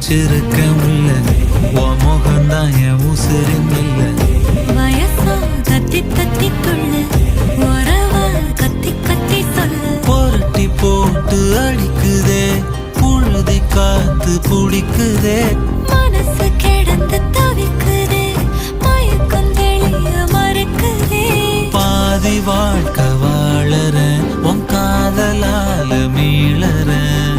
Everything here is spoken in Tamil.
வச்சிருக்க முல்ல உன் முகம்தான் என் உசுரின் இல்ல வயசா தத்தி தத்தி துள்ளு உறவா கத்தி கத்தி சொல்லு புரட்டி போட்டு அடிக்குதே புழுதி காத்து புடிக்குதே மனசு கிடந்து தவிக்குதே மயக்கம் தெளிய மறுக்குதே பாதி வாழ்க்கை வாழறேன் உன் காதலால மீளறேன்